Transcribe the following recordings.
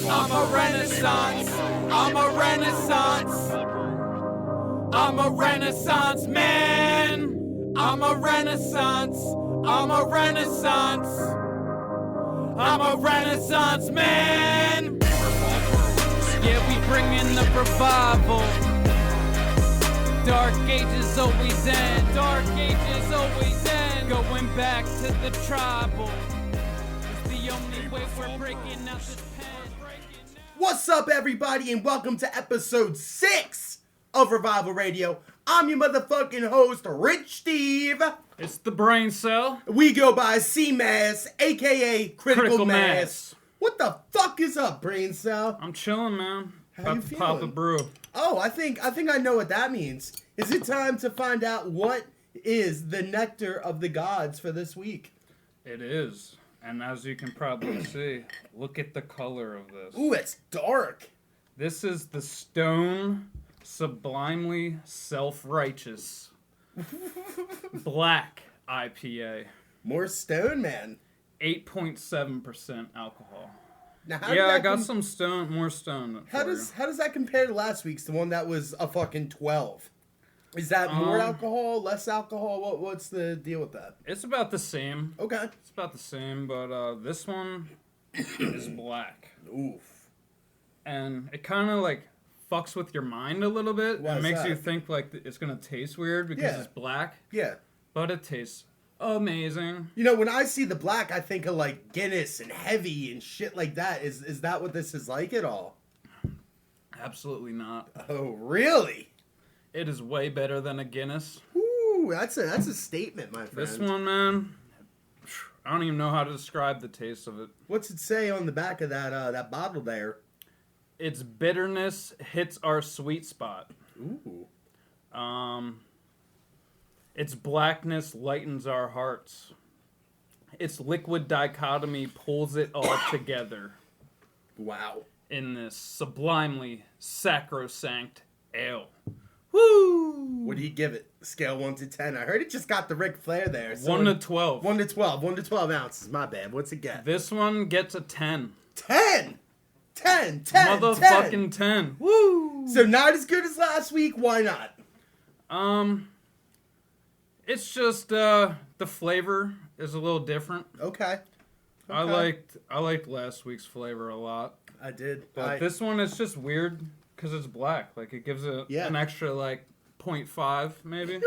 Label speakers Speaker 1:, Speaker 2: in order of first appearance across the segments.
Speaker 1: I'm a renaissance. I'm a renaissance. I'm a renaissance man. I'm a renaissance. I'm a renaissance. I'm a renaissance man. Yeah, we bring in the revival. Dark ages always end. Dark ages always end. Going back to the tribal. It's the only way we're breaking out this pen.
Speaker 2: What's up, everybody, and welcome to episode 6 of Revival Radio. I'm your motherfucking host, Rich Steve.
Speaker 1: It's the Braincell.
Speaker 2: We go by CMASS, aka Critical Mass. What the fuck is up, Braincell?
Speaker 1: I'm chilling, man.
Speaker 2: How
Speaker 1: About
Speaker 2: you
Speaker 1: to
Speaker 2: feeling?
Speaker 1: pop a brew.
Speaker 2: Oh, I think I know what that means. Is it time to find out what is the nectar of the gods for this week?
Speaker 1: It is. And as you can probably see, look at the color of this.
Speaker 2: Ooh, it's dark.
Speaker 1: This is the Stone Sublimely Self-Righteous Black IPA.
Speaker 2: More stone, man.
Speaker 1: 8.7% alcohol.
Speaker 2: Now, how
Speaker 1: Yeah,
Speaker 2: did
Speaker 1: I
Speaker 2: that
Speaker 1: got some stone, more stone.
Speaker 2: How does that compare to last week's, the one that was a fucking 12? Is that more alcohol, less alcohol? What's the deal with that?
Speaker 1: It's about the same.
Speaker 2: Okay.
Speaker 1: It's about the same, but this one is black.
Speaker 2: Oof.
Speaker 1: And it kind of like fucks with your mind a little bit.
Speaker 2: Why
Speaker 1: It
Speaker 2: is
Speaker 1: makes
Speaker 2: that?
Speaker 1: you think like it's gonna taste weird because
Speaker 2: Yeah.
Speaker 1: it's black,
Speaker 2: Yeah.
Speaker 1: but it tastes amazing.
Speaker 2: You know, when I see the black, I think of like Guinness and heavy and shit like that. Is that what this is like at all?
Speaker 1: Absolutely not.
Speaker 2: Oh, really?
Speaker 1: It is way better than a Guinness.
Speaker 2: Ooh, that's a statement, my friend.
Speaker 1: This one, man, I don't even know how to describe the taste of it.
Speaker 2: What's it say on the back of that bottle there?
Speaker 1: Its bitterness hits our sweet spot.
Speaker 2: Ooh.
Speaker 1: Its blackness lightens our hearts. Its liquid dichotomy pulls it all together
Speaker 2: Wow.
Speaker 1: in this sublimely sacrosanct ale. Woo!
Speaker 2: What do you give it? Scale 1 to 10. I heard it just got the Ric Flair there. So
Speaker 1: 1 to 12.
Speaker 2: 1 to 12. 1 to 12 ounces. My bad. What's it get?
Speaker 1: This one gets a 10.
Speaker 2: 10! 10! 10!
Speaker 1: Motherfucking 10. Woo!
Speaker 2: So not as good as last week. Why not?
Speaker 1: It's just the flavor is a little different.
Speaker 2: Okay.
Speaker 1: I liked last week's flavor a lot.
Speaker 2: I did.
Speaker 1: But this one is just weird because it's black. Like it gives it
Speaker 2: Yeah.
Speaker 1: an extra like 0.5 maybe.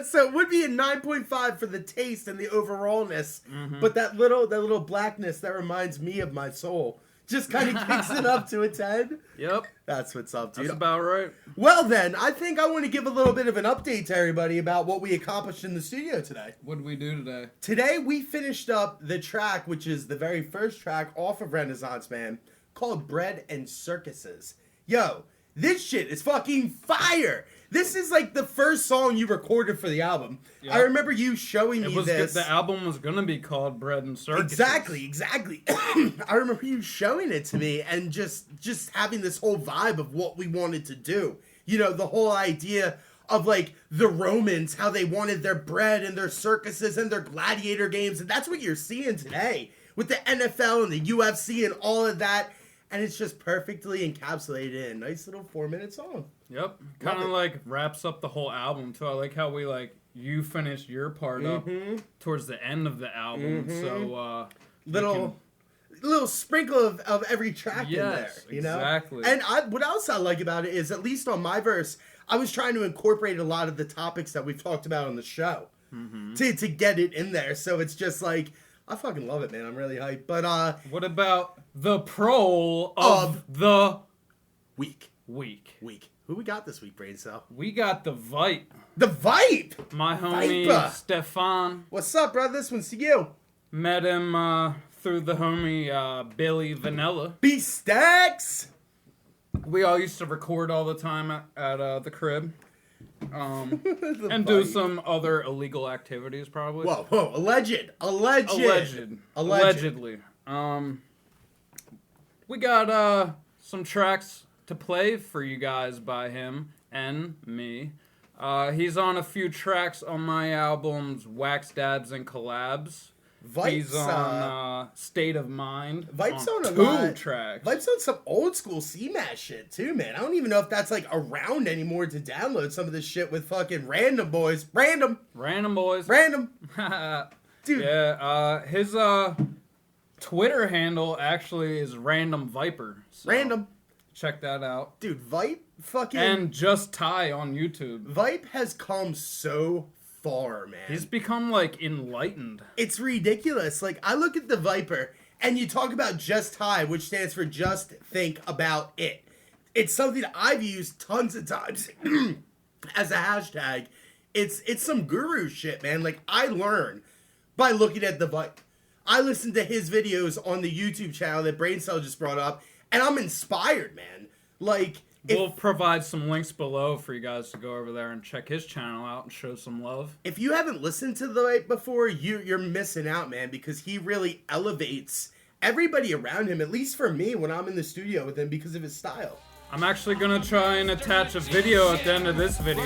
Speaker 2: So it would be a 9.5 for the taste and the overallness.
Speaker 1: Mm-hmm.
Speaker 2: But that little blackness that reminds me of my soul just kind of kicks it up to a 10.
Speaker 1: Yep,
Speaker 2: That's what's up, dude.
Speaker 1: that's about right.
Speaker 2: Well then, I think I want to give a little bit of an update to everybody about what we accomplished in the studio today.
Speaker 1: What did we do today?
Speaker 2: Today we finished up the track, which is the very first track off of Renaissance Man, called Bread and Circuses. Yo, this shit is fucking fire! This is like the first song you recorded for the album.
Speaker 1: Yep.
Speaker 2: I remember you showing me this.
Speaker 1: The album was gonna be called Bread and Circuses.
Speaker 2: Exactly. I remember you showing it to me and just having this whole vibe of what we wanted to do. You know, the whole idea of like the Romans, how they wanted their bread and their circuses and their gladiator games. And that's what you're seeing today with the NFL and the UFC and all of that. And it's just perfectly encapsulated in a nice little 4-minute song.
Speaker 1: Yep, kind of like wraps up the whole album too. I like how you finished your part up towards the end of the album. So
Speaker 2: little sprinkle of every track in there, you know?
Speaker 1: Exactly.
Speaker 2: And what else I like about it is, at least on my verse, I was trying to incorporate a lot of the topics that we've talked about on the show to get it in there. So it's just like, I fucking love it, man. I'm really hyped. But
Speaker 1: what about the Prole of the
Speaker 2: week? Who we got this week, Braincell?
Speaker 1: We got the Vype.
Speaker 2: The Vype!
Speaker 1: My homie
Speaker 2: Vype.
Speaker 1: Stephon.
Speaker 2: What's up, brother? This one's to you.
Speaker 1: Met him through the homie Billy Vanilla.
Speaker 2: B-Stacks!
Speaker 1: We all used to record all the time at the crib. And
Speaker 2: Vype.
Speaker 1: do some other illegal activities, probably.
Speaker 2: Whoa. Allegedly.
Speaker 1: We got some tracks to play for you guys by him and me. He's on a few tracks on my albums, Wax Dabs and Collabs.
Speaker 2: Vype's
Speaker 3: on State of Mind.
Speaker 2: Vype's on a
Speaker 3: two
Speaker 2: lot.
Speaker 3: tracks.
Speaker 2: Vype's on some old school CMASS shit too, man. I don't even know if that's like around anymore to download some of this shit with fucking random boys. Random boys. Dude.
Speaker 3: Yeah, his Twitter handle actually is Random Viper. So
Speaker 2: Random.
Speaker 3: Check that out.
Speaker 2: Dude, Vype fucking...
Speaker 3: And Just Ty on YouTube.
Speaker 2: Vype has come so far, man.
Speaker 3: He's become, like, enlightened.
Speaker 2: It's ridiculous. Like, I look at the Viper, and you talk about Just Ty, which stands for Just Think About It. It's something I've used tons of times as a hashtag. It's some guru shit, man. Like, I learn by looking at the Vype. I listen to his videos on the YouTube channel that Braincell just brought up, and I'm inspired, man. Like,
Speaker 3: we'll provide some links below for you guys to go over there and check his channel out and show some love.
Speaker 2: If you haven't listened to the Vype before, you're missing out, man, because he really elevates everybody around him, at least for me when I'm in the studio with him, because of his style.
Speaker 3: I'm actually going to try and attach a video at the end of this video,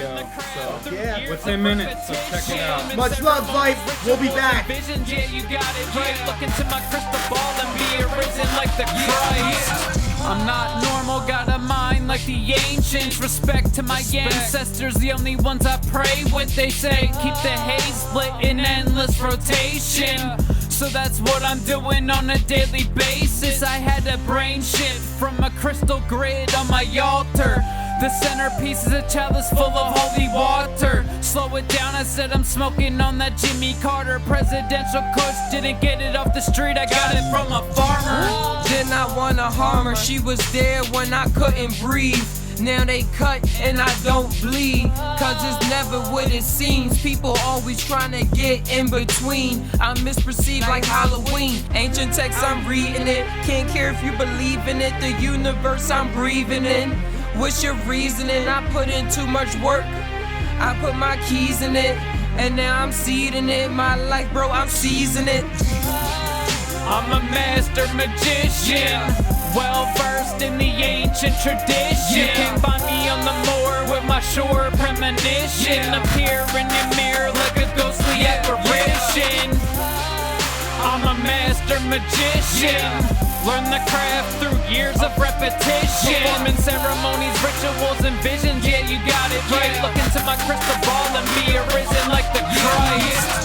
Speaker 3: so
Speaker 2: yeah,
Speaker 3: within minutes, so check it out.
Speaker 2: Much love, Vype. We'll be back.
Speaker 1: Yeah, you got it right. Look into my crystal ball and be arisen like the Christ. I'm not normal, got a mind like the ancients. Respect to my ancestors, the only ones I pray with. They say keep the haze split in endless rotation. So that's what I'm doing on a daily basis. I had a brain shift from a crystal grid on my altar. The centerpiece is a chalice full of holy water. Slow it down, I said I'm smoking on that Jimmy Carter presidential kush. Didn't get it off the street, I got it from a farmer.
Speaker 4: Did not wanna harm her, she was there when I couldn't breathe. Now they cut and I don't bleed, cause it's never what it seems. People always trying to get in between. I'm misperceived like Halloween. Ancient text, I'm reading it. Can't care if you believe in it. The universe I'm breathing in. What's your reasoning? I put in too much work. I put my keys in it, and now I'm seeding it. My life, bro, I'm seasoning it.
Speaker 1: I'm a master magician, well versed in the ancient tradition. You can find me on the moor with my sure premonition, appearing in mirror like a ghostly apparition. I'm a master magician, learn the craft through years of repetition. Performing ceremonies, rituals, and visions. Yeah, you got it right. Look into my crystal ball and be arisen like the Christ.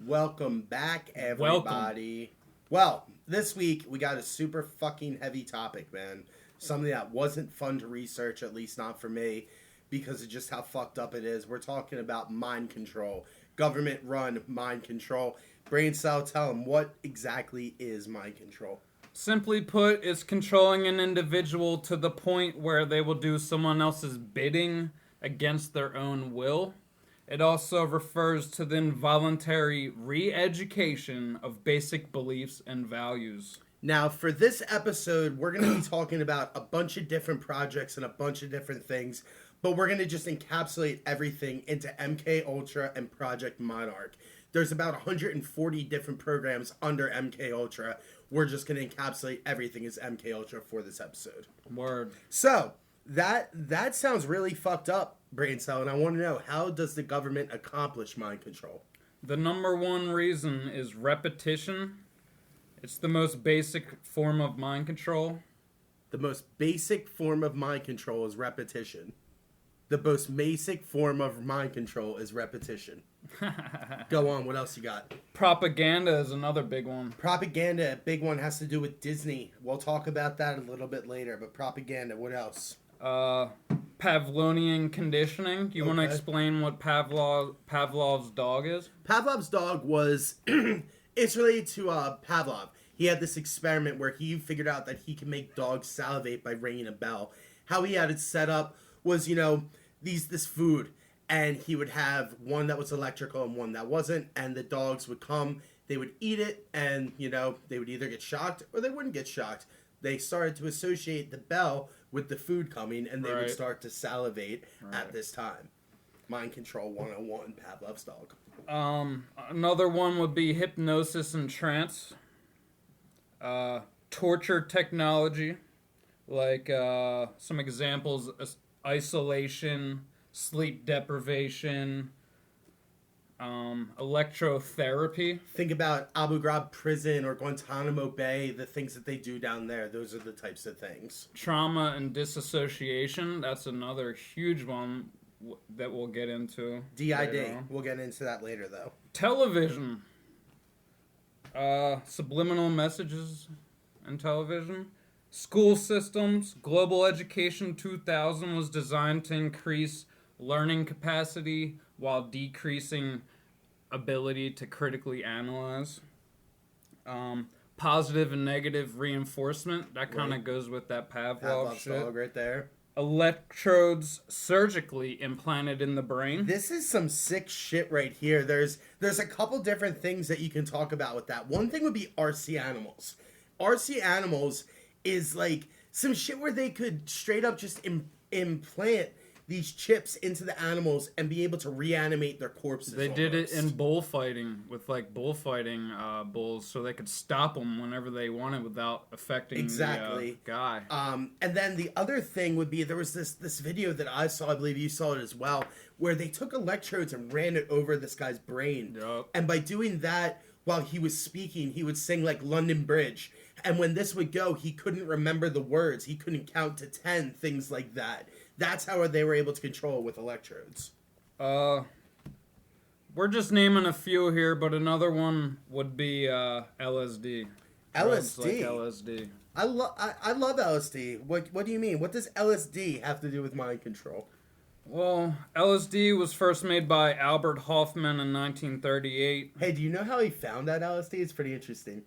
Speaker 2: Welcome back, everybody. Well, this week we got a super fucking heavy topic, man. Something that wasn't fun to research, at least not for me, because of just how fucked up it is. We're talking about mind control, government-run mind control. Braincell, tell them, what exactly is mind control?
Speaker 3: Simply put, it's controlling an individual to the point where they will do someone else's bidding against their own will. It also refers to the involuntary re-education of basic beliefs and values.
Speaker 2: Now, for this episode, we're going to be talking about a bunch of different projects and a bunch of different things, but we're going to just encapsulate everything into MK-Ultra and Project Monarch. There's about 140 different programs under MK-Ultra. We're just going to encapsulate everything as MK-Ultra for this episode.
Speaker 3: Word.
Speaker 2: So, that sounds really fucked up, Braincell, and I want to know, how does the government accomplish mind control?
Speaker 3: The number one reason is repetition. It's the most basic form of mind control.
Speaker 2: The most basic form of mind control is repetition. The most basic form of mind control is repetition. Go on, what else you got?
Speaker 3: Propaganda is another big one.
Speaker 2: Propaganda, a big one, has to do with Disney. We'll talk about that a little bit later, but propaganda, what else?
Speaker 3: Pavlovian conditioning. You want to explain what Pavlov's dog is?
Speaker 2: Pavlov's dog was... it's related to Pavlov. He had this experiment where he figured out that he can make dogs salivate by ringing a bell. How he had it set up was, this food, and he would have one that was electrical and one that wasn't, and the dogs would come, they would eat it, and, they would either get shocked or they wouldn't get shocked. They started to associate the bell with the food coming, and they would start to salivate at this time. Mind Control 101, Pavlov's dog.
Speaker 3: Another one would be hypnosis and trance. Torture technology, like some examples: isolation, sleep deprivation, electrotherapy.
Speaker 2: Think about Abu Ghraib prison or Guantanamo Bay, the things that they do down there. Those are the types of things.
Speaker 3: Trauma and disassociation. That's another huge one that we'll get into.
Speaker 2: DID.
Speaker 3: later on.
Speaker 2: We'll get into that later, though.
Speaker 3: Television. Subliminal messages in television. School systems. Global Education 2000 was designed to increase learning capacity while decreasing ability to critically analyze. Positive and negative reinforcement. That kind of goes with that Pavlov shit.
Speaker 2: Dog right there.
Speaker 3: Electrodes surgically implanted in the brain.
Speaker 2: This is some sick shit right here. There's a couple different things that you can talk about with that. One thing would be RC animals. RC animals is like some shit where they could straight up just implant these chips into the animals and be able to reanimate their corpses.
Speaker 3: They did it in bullfighting with like bullfighting bulls, so they could stop them whenever they wanted without affecting the guy.
Speaker 2: And then the other thing would be there was this video that I saw, I believe you saw it as well, where they took electrodes and ran it over this guy's brain.
Speaker 3: Yep.
Speaker 2: And by doing that, while he was speaking, he would sing like London Bridge. And when this would go, he couldn't remember the words. He couldn't count to 10, things like that. That's how they were able to control it with electrodes.
Speaker 3: We're just naming a few here, but another one would be LSD. Drugs like LSD.
Speaker 2: I love LSD. What do you mean? What does LSD have to do with mind control?
Speaker 3: Well, LSD was first made by Albert Hofmann in 1938.
Speaker 2: Hey, do you know how he found that LSD? It's pretty interesting.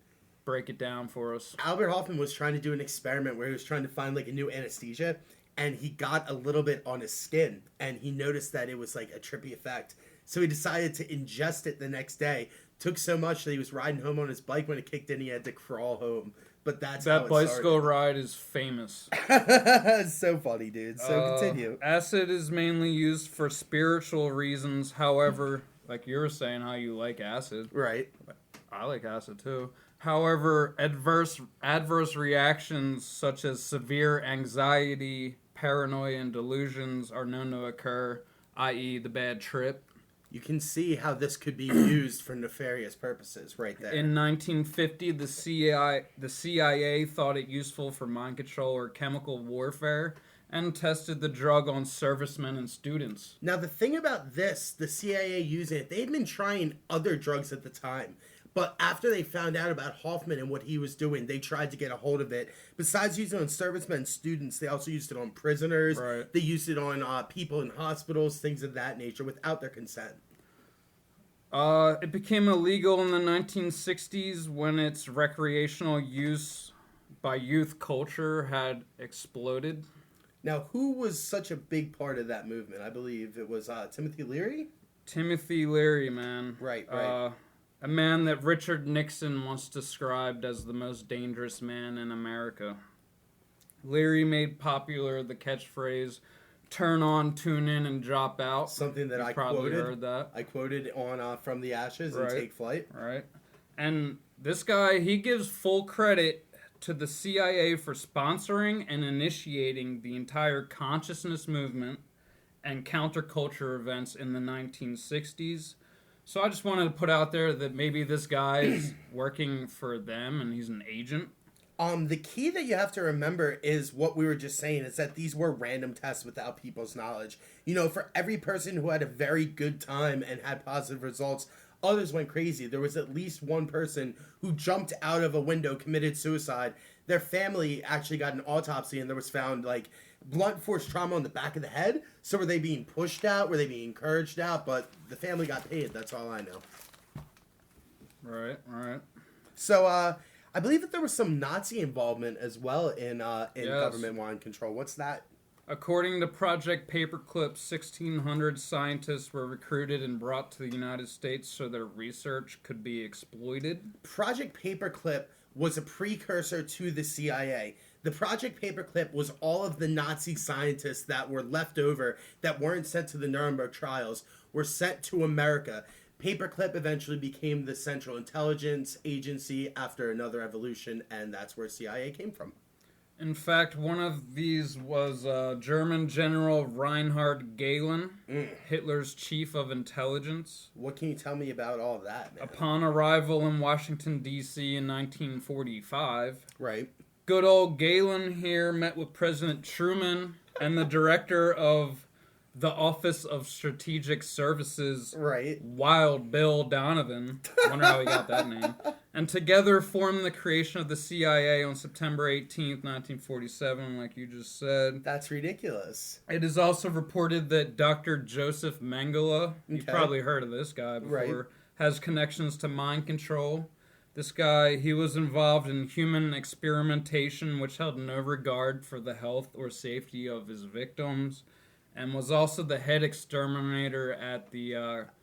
Speaker 3: Break it down for us.
Speaker 2: Albert Hofmann was trying to do an experiment where he was trying to find like a new anesthesia, and he got a little bit on his skin, and he noticed that it was like a trippy effect. So he decided to ingest it the next day. Took so much that he was riding home on his bike. When it kicked in, he had to crawl home. But that's how it
Speaker 3: bicycle ride is famous.
Speaker 2: It's so funny, dude. So continue.
Speaker 3: Acid is mainly used for spiritual reasons. However, like you were saying, how you like acid.
Speaker 2: Right.
Speaker 3: I like acid too. However, adverse reactions such as severe anxiety, paranoia, and delusions are known to occur, i.e. the bad trip.
Speaker 2: You can see how this could be used for nefarious purposes right there.
Speaker 3: In 1950, the CIA thought it useful for mind control or chemical warfare and tested the drug on servicemen and students.
Speaker 2: Now, the thing about this, the CIA using it, they had been trying other drugs at the time. But after they found out about Hoffman and what he was doing, they tried to get a hold of it. Besides using it on servicemen and students, they also used it on prisoners.
Speaker 3: Right.
Speaker 2: They used it on people in hospitals, things of that nature, without their consent.
Speaker 3: It became illegal in the 1960s when its recreational use by youth culture had exploded.
Speaker 2: Now, who was such a big part of that movement? I believe it was Timothy Leary?
Speaker 3: Timothy Leary, man.
Speaker 2: Right.
Speaker 3: A man that Richard Nixon once described as the most dangerous man in America. Leary made popular the catchphrase, "Turn on, tune in, and drop out."
Speaker 2: Something that
Speaker 3: You've
Speaker 2: I
Speaker 3: probably
Speaker 2: quoted.
Speaker 3: heard that.
Speaker 2: I quoted on From the Ashes and
Speaker 3: Right.
Speaker 2: Take Flight.
Speaker 3: Right. And this guy, he gives full credit to the CIA for sponsoring and initiating the entire consciousness movement and counterculture events in the 1960s. So I just wanted to put out there that maybe this guy is working for them and he's an agent.
Speaker 2: The key that you have to remember is what we were just saying, is that these were random tests without people's knowledge. You know, for every person who had a very good time and had positive results, others went crazy. There was at least one person who jumped out of a window, committed suicide. Their family actually got an autopsy, and there was found, like, blunt force trauma on the back of the head. So were they being pushed out? Were they being encouraged out? But the family got paid. That's all I know.
Speaker 3: Right.
Speaker 2: So, I believe that there was some Nazi involvement as well in
Speaker 3: Yes.
Speaker 2: government mind control. What's that?
Speaker 3: According to Project Paperclip, 1,600 scientists were recruited and brought to the United States so their research could be exploited.
Speaker 2: Project Paperclip was a precursor to the CIA. The Project Paperclip was all of the Nazi scientists that were left over, that weren't sent to the Nuremberg trials, were sent to America. Paperclip eventually became the Central Intelligence Agency after another evolution, and that's where CIA came from.
Speaker 3: In fact, one of these was German General Reinhard Gehlen, Hitler's chief of intelligence.
Speaker 2: What can you tell me about all that, man?
Speaker 3: Upon arrival in Washington, D.C. in 1945,
Speaker 2: Right.
Speaker 3: good old Gehlen here met with President Truman and the director of the Office of Strategic Services,
Speaker 2: Right.
Speaker 3: Wild Bill Donovan. Wonder how he got that name. And together formed the creation of the CIA on September 18th, 1947, like you just said.
Speaker 2: That's ridiculous.
Speaker 3: It is also reported that Dr. Joseph Mengele, you've
Speaker 2: Okay.
Speaker 3: probably heard of this guy before,
Speaker 2: Right.
Speaker 3: has connections to mind control. This guy, he was involved in human experimentation, which held no regard for the health or safety of his victims, and was also the head exterminator at the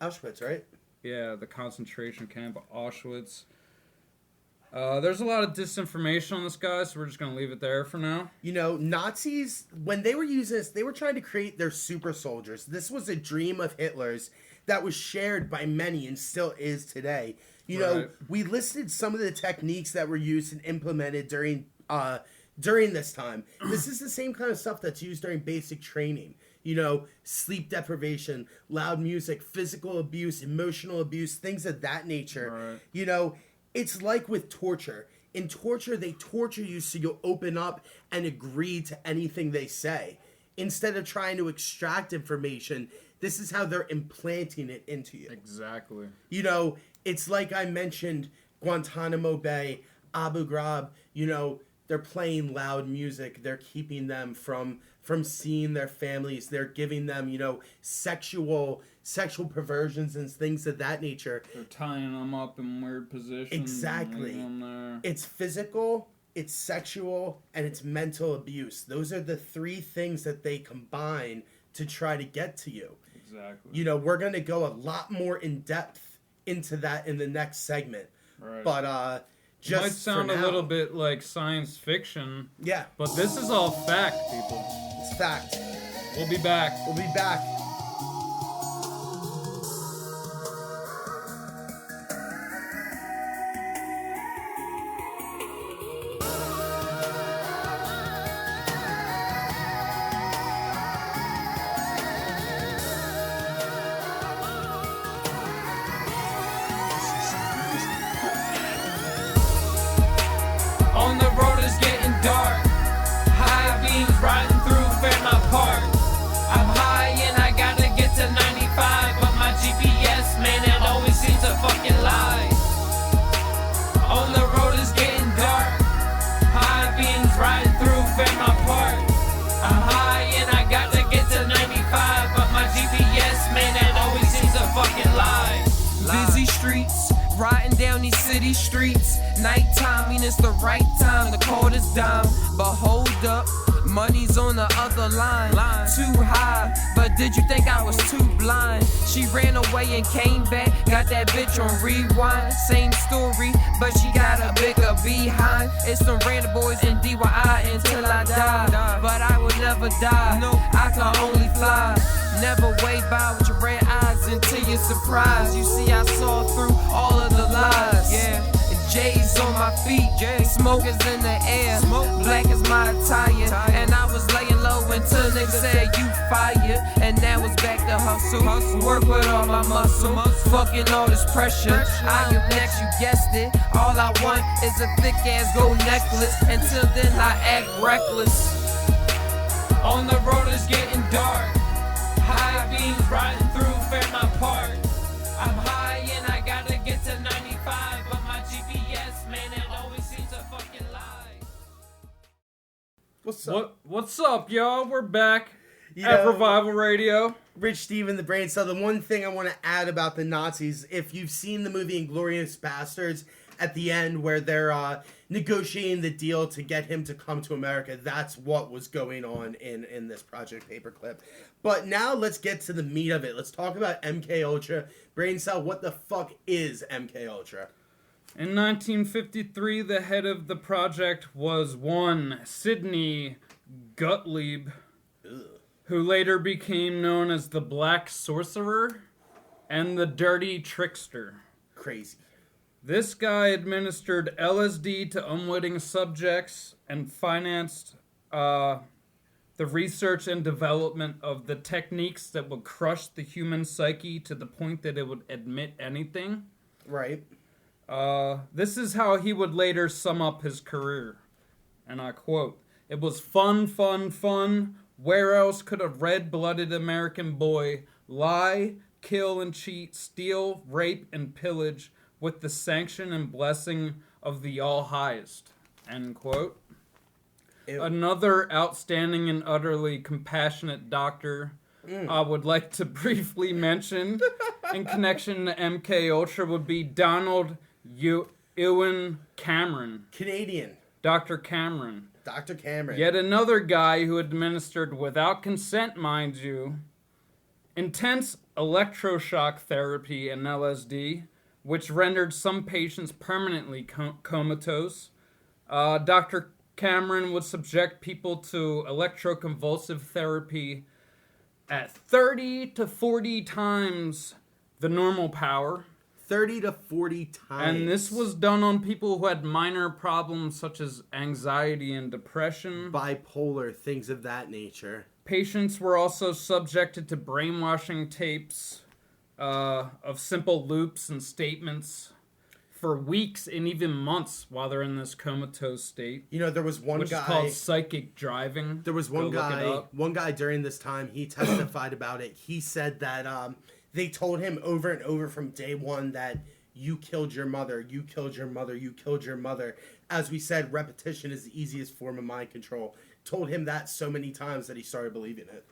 Speaker 2: Auschwitz, right?
Speaker 3: the concentration camp Auschwitz. There's a lot of disinformation on this guy, so we're just gonna leave it there for now.
Speaker 2: You know, Nazis, when they were using this, they were trying to create their super soldiers. This was a dream of Hitler's that was shared by many and still is today. You know,
Speaker 3: Right.
Speaker 2: we listed some of the techniques that were used and implemented during this time. This is the same kind of stuff that's used during basic training. You know, sleep deprivation, loud music, physical abuse, emotional abuse, things of that nature.
Speaker 3: Right.
Speaker 2: You know, it's like with torture. In torture, they torture you so you'll open up and agree to anything they say. Instead of trying to extract information, this is how they're implanting it into you.
Speaker 3: Exactly.
Speaker 2: You know, it's like I mentioned Guantanamo Bay, Abu Ghraib, you know, they're playing loud music. They're keeping them from seeing their families. They're giving them, you know, sexual perversions and things of that nature.
Speaker 3: They're tying them up in weird positions. and
Speaker 2: Exactly.
Speaker 3: leaving them there.
Speaker 2: It's physical, it's sexual, and it's mental abuse. Those are the three things that they combine to try to get to you.
Speaker 3: Exactly.
Speaker 2: You know, we're going to go a lot more in depth into that in the next segment.
Speaker 3: Right.
Speaker 2: But
Speaker 3: It might
Speaker 2: just
Speaker 3: sound
Speaker 2: for
Speaker 3: a
Speaker 2: now,
Speaker 3: little bit like science fiction,
Speaker 2: yeah,
Speaker 3: but this is all fact, people.
Speaker 2: it's fact.
Speaker 3: We'll be back.
Speaker 2: We'll be back.
Speaker 4: On the road is getting dark. High beams riding through Fairmount Park. I'm high and I gotta get to 95, but my GPS, man, it always seems to fucking lie. On the road is getting dark. High beams riding through Fairmount Park. I'm high and I gotta get to 95, but my GPS, man, it always seems to fucking lie. Busy streets, riding down these city streets. Nighttime mean it's the right time to call this dime. But hold up, money's on the other line. Too high, but did you think I was too blind? She ran away and came back, got that bitch on rewind. Same story, but she got a bigger behind. It's some random boys in DYI until I die. But I will never die, I can only fly. Never wave by with your red eyes until you're surprised. You see, I saw through all of the lies. Yeah. J's on my feet, smoke is in the air, black is my attire, and I was laying low until niggas said you fired, and now it's back to hustle, work with all my muscle, fucking all this pressure, I am next, you guessed it, all I want is a thick ass gold necklace, until then I act reckless. On the road is getting dark, high beams riding through Fairmount Park, I'm high and I gotta get to 95, but my GPS, man, it always seems to fucking lie.
Speaker 2: What's up?
Speaker 3: What's up, y'all? We're back
Speaker 2: You
Speaker 3: at
Speaker 2: know,
Speaker 3: Revival Radio.
Speaker 2: Rich Steven, the Braincell. The one thing I want to add about the Nazis, if you've seen the movie Inglourious Bastards, at the end where they're negotiating the deal to get him to come to America, that's what was going on in this Project Paperclip. But now let's get to the meat of it. Let's talk about MK-Ultra. Braincell, what the fuck is MK-Ultra?
Speaker 3: In 1953, the head of the project was one Sidney Gottlieb, who later became known as the Black Sorcerer and the Dirty Trickster.
Speaker 2: Crazy.
Speaker 3: This guy administered LSD to unwitting subjects and financed the research and development of the techniques that would crush the human psyche to the point that it would admit anything.
Speaker 2: Right.
Speaker 3: This is how he would later sum up his career. And I quote, "It was fun, fun, fun. Where else could a red-blooded American boy lie, kill and cheat, steal, rape, and pillage with the sanction and blessing of the all-highest?" End quote. Another outstanding and utterly compassionate doctor I would like to briefly mention in connection to MK-Ultra would be Donald Ewan Cameron.
Speaker 2: Canadian.
Speaker 3: Dr. Cameron.
Speaker 2: Dr. Cameron.
Speaker 3: Yet another guy who administered, without consent, mind you, intense electroshock therapy and LSD, which rendered some patients permanently comatose. Dr. Cameron would subject people to electroconvulsive therapy at 30 to 40 times the normal power.
Speaker 2: 30 to 40 times.
Speaker 3: And this was done on people who had minor problems such as anxiety and depression.
Speaker 2: Bipolar, things of that nature.
Speaker 3: Patients were also subjected to brainwashing tapes of simple loops and statements for weeks and even months while they're in this comatose state.
Speaker 2: You know, there was one
Speaker 3: which
Speaker 2: guy...
Speaker 3: is called psychic driving.
Speaker 2: There was one guy during this time, he testified about it. He said that they told him over and over from day one that you killed your mother, you killed your mother, you killed your mother. As we said, repetition is the easiest form of mind control. Told him that so many times that he started believing it.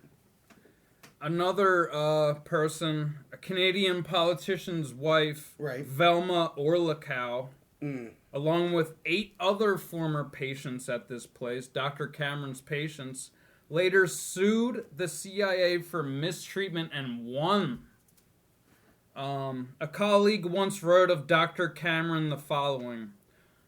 Speaker 3: Another person, a Canadian politician's wife,
Speaker 2: right.
Speaker 3: Velma Orlikow, along with 8 other former patients at this place, Dr. Cameron's patients, later sued the CIA for mistreatment and won. A colleague once wrote of Dr. Cameron the following: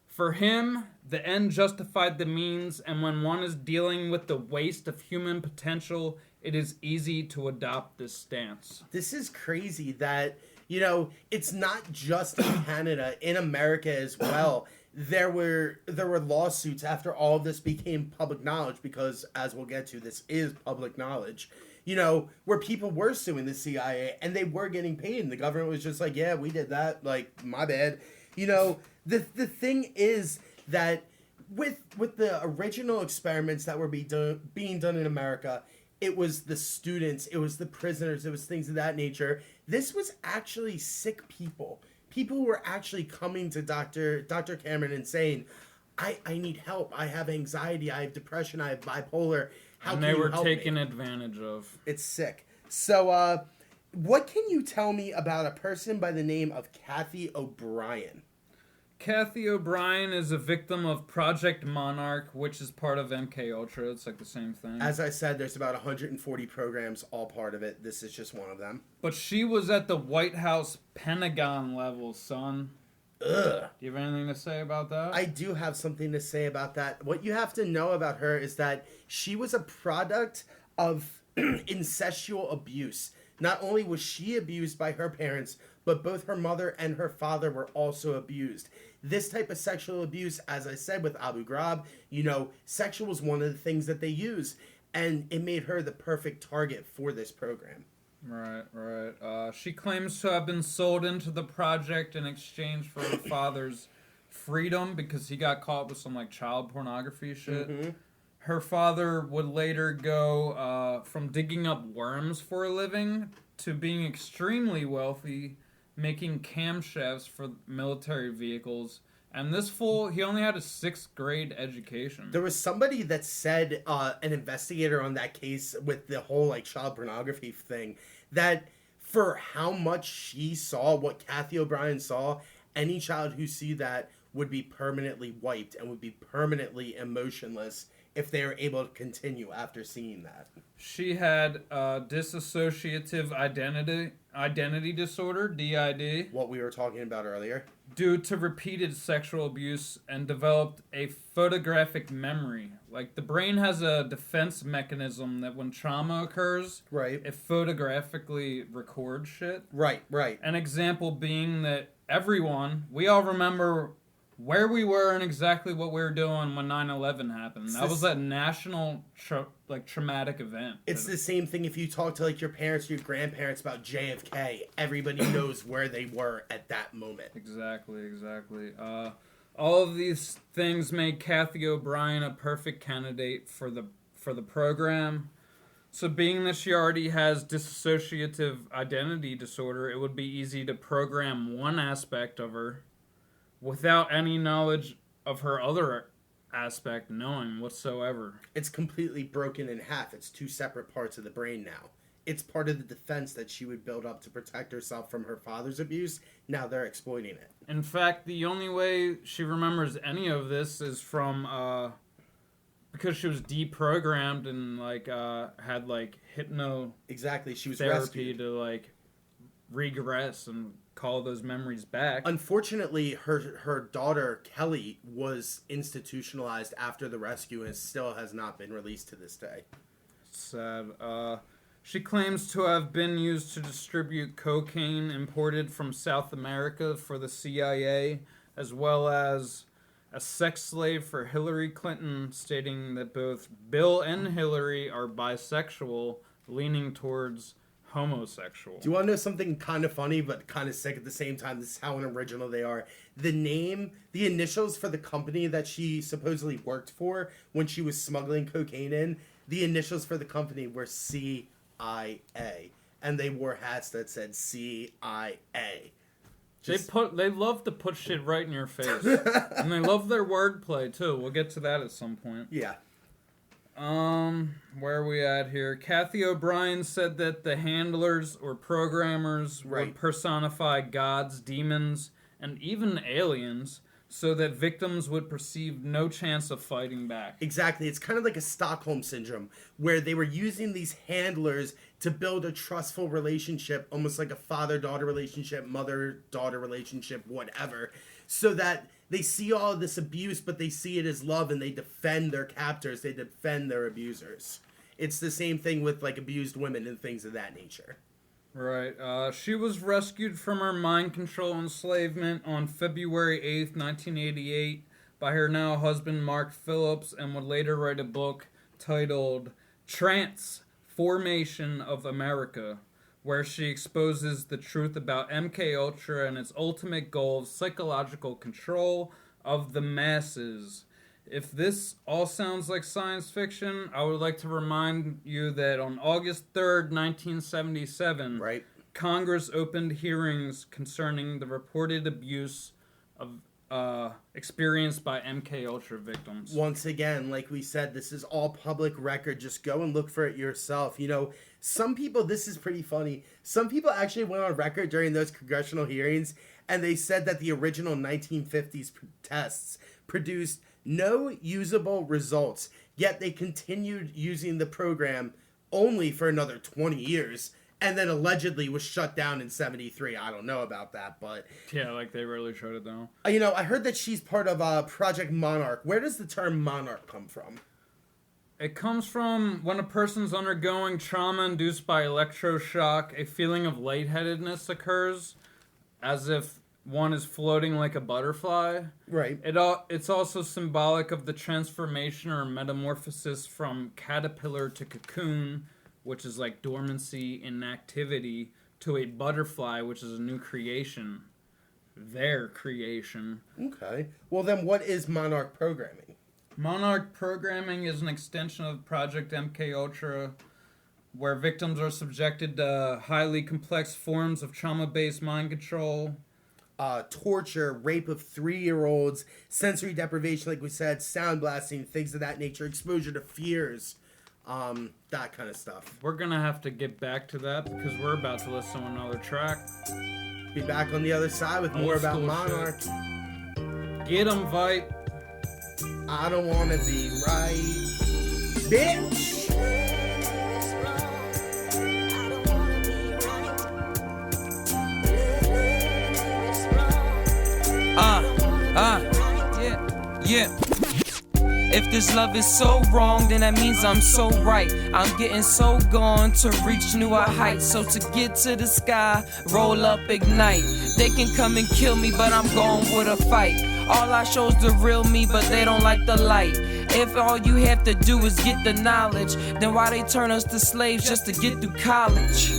Speaker 3: "For him, the end justified the means, and when one is dealing with the waste of human potential, it is easy to adopt this stance."
Speaker 2: This is crazy that, you know, it's not just in Canada, in America as well. There were lawsuits after all of this became public knowledge, because, as we'll get to, this is public knowledge, you know, where people were suing the CIA and they were getting paid, and the government was just like, yeah, we did that, like, my bad. You know, the thing is that with the original experiments that were being done in America, it was the students, it was the prisoners, it was things of that nature. This was actually sick people. People who were actually coming to Dr. Cameron and saying, I need help. I have anxiety. I have depression. I have bipolar. How can you help me? And they were
Speaker 3: taken advantage of.
Speaker 2: It's sick. So, what can you tell me about a person by the name of Kathy O'Brien?
Speaker 3: Kathy O'Brien is a victim of Project Monarch, which is part of MK-Ultra. It's like the same thing.
Speaker 2: As I said, there's about 140 programs, all part of it. This is just one of them.
Speaker 3: But she was at the White House Pentagon level, son.
Speaker 2: Ugh.
Speaker 3: Do you have anything to say about that?
Speaker 2: I do have something to say about that. What you have to know about her is that she was a product of incestual abuse. Not only was she abused by her parents, but both her mother and her father were also abused. This type of sexual abuse, as I said with Abu Ghraib, you know, sexual was one of the things that they used, and it made her the perfect target for this program.
Speaker 3: Right. She claims to have been sold into the project in exchange for her father's freedom because he got caught with some, like, child pornography shit. Mm-hmm. Her father would later go from digging up worms for a living to being extremely wealthy, making camshafts for military vehicles. And this fool, he only had a 6th grade education.
Speaker 2: There was somebody that said, an investigator on that case with the whole, like, child pornography thing, that for how much she saw, what Kathy O'Brien saw, any child who see that would be permanently wiped and would be permanently emotionless if they were able to continue after seeing that.
Speaker 3: She had dissociative identity disorder, DID.
Speaker 2: What we were talking about earlier.
Speaker 3: Due to repeated sexual abuse, and developed a photographic memory. Like, the brain has a defense mechanism that when trauma occurs,
Speaker 2: right,
Speaker 3: it photographically records shit.
Speaker 2: Right.
Speaker 3: An example being that everyone, we all remember where we were and exactly what we were doing when 9/11 happened. That was a national traumatic event.
Speaker 2: It's the same thing if you talk to like your parents or your grandparents about JFK. Everybody knows where they were at that moment.
Speaker 3: Exactly. All of these things made Kathy O'Brien a perfect candidate for the program. So being that she already has dissociative identity disorder, it would be easy to program one aspect of her without any knowledge of her other aspect knowing whatsoever.
Speaker 2: It's completely broken in half. It's two separate parts of the brain now. It's part of the defense that she would build up to protect herself from her father's abuse. Now they're exploiting it.
Speaker 3: In fact, the only way she remembers any of this is from because she was deprogrammed and had hypno
Speaker 2: Exactly, she was
Speaker 3: therapy
Speaker 2: rescued
Speaker 3: to regress and call those memories back.
Speaker 2: Unfortunately, her daughter Kelly was institutionalized after the rescue and still has not been released to this day.
Speaker 3: Sad. She claims to have been used to distribute cocaine imported from South America for the CIA, as well as a sex slave for Hillary Clinton, stating that both Bill and Hillary are bisexual, leaning towards homosexual.
Speaker 2: Do you want to know something kind of funny but kind of sick at the same time? This is how original they are. The initials for the company that she supposedly worked for when she was smuggling cocaine in, the initials for the company were CIA. And they wore hats that said CIA.
Speaker 3: They love to put shit right in your face. And they love their wordplay too. We'll get to that at some point.
Speaker 2: Yeah.
Speaker 3: Where are we at here? Kathy O'Brien said that the handlers or programmers would personify gods, demons, and even aliens so that victims would perceive no chance of fighting back.
Speaker 2: Exactly. It's kind of like a Stockholm syndrome where they were using these handlers to build a trustful relationship, almost like a father-daughter relationship, mother-daughter relationship, whatever, so that they see all of this abuse, but they see it as love, and they defend their captors, they defend their abusers. It's the same thing with abused women and things of that nature.
Speaker 3: Right. She was rescued from her mind control enslavement on February 8th, 1988 by her now husband Mark Phillips, and would later write a book titled Transformation of America, where she exposes the truth about MK-Ultra and its ultimate goal of psychological control of the masses. If this all sounds like science fiction, I would like to remind you that on August 3rd, 1977, Congress opened hearings concerning the reported abuse of experienced by MK-Ultra victims.
Speaker 2: Once again, like we said, this is all public record. Just go and look for it yourself. You know, some people, this is pretty funny, some people actually went on record during those congressional hearings, and they said that the original 1950s tests produced no usable results, yet they continued using the program only for another 20 years, and then allegedly was shut down in 73. I don't know about that, but...
Speaker 3: Yeah, they really shut it down.
Speaker 2: You know, I heard that she's part of Project Monarch. Where does the term monarch come from?
Speaker 3: It comes from when a person's undergoing trauma induced by electroshock, a feeling of lightheadedness occurs, as if one is floating like a butterfly.
Speaker 2: Right.
Speaker 3: It's also symbolic of the transformation or metamorphosis from caterpillar to cocoon, which is like dormancy, inactivity, to a butterfly, which is a new creation. Their creation.
Speaker 2: Okay. Well, then what is Monarch programming?
Speaker 3: Monarch programming is an extension of Project MK-Ultra, where victims are subjected to highly complex forms of trauma-based mind control.
Speaker 2: Torture, rape of 3-year-olds, sensory deprivation, like we said, sound blasting, things of that nature, exposure to fears, that kind of stuff.
Speaker 3: We're gonna have to get back to that because we're about to listen to another track.
Speaker 2: Be back on the other side with more about Monarch.
Speaker 3: Get 'em, Vype.
Speaker 2: I don't want to be right, bitch.
Speaker 4: Yeah. If this love is so wrong, then that means I'm so right. I'm getting so gone to reach newer heights. So to get to the sky, roll up, ignite. They can come and kill me, but I'm going with a fight. All I show's the real me, but they don't like the light. If all you have to do is get the knowledge, then why they turn us to slaves just to get through college?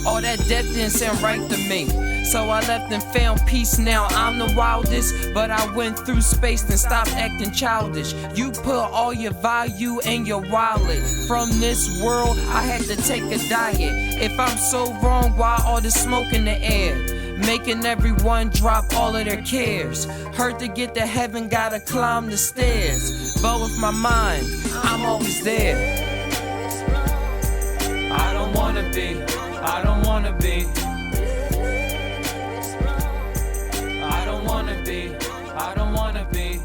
Speaker 4: All that death didn't sound right to me. So I left and found peace. Now I'm the wildest, but I went through space and stopped acting childish. You put all your value in your wallet. From this world, I had to take a diet. If I'm so wrong, why all the smoke in the air? Making everyone drop all of their cares. Heard to get to heaven, gotta climb the stairs. But with my mind, I'm always there. I don't wanna be. I don't wanna be. I don't wanna be. I don't wanna be.